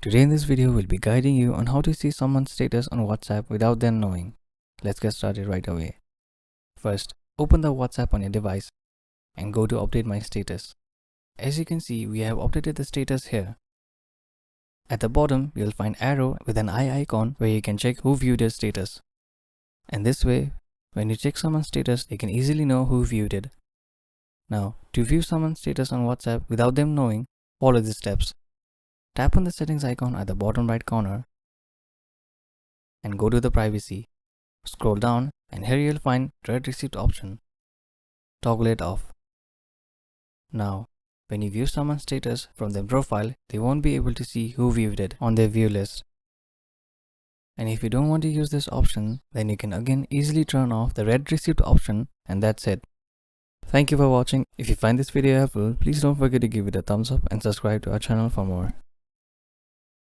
Today in this video, we'll be guiding you on how to see someone's status on WhatsApp without them knowing. Let's get started right away. First, open the WhatsApp on your device and go to update my status. As you can see, we have updated the status here. At the bottom, you'll find arrow with an eye icon where you can check who viewed your status. And this way, when you check someone's status, they can easily know who viewed it. Now, to view someone's status on WhatsApp without them knowing, follow these steps. Tap on the settings icon at the bottom right corner and go to the privacy. Scroll down and here you'll find read receipt option. Toggle it off. Now, when you view someone's status from their profile, they won't be able to see who viewed it on their view list. And if you don't want to use this option, then you can again easily turn off the read receipt option, and that's it. Thank you for watching. If you find this video helpful, please don't forget to give it a thumbs up and subscribe to our channel for more.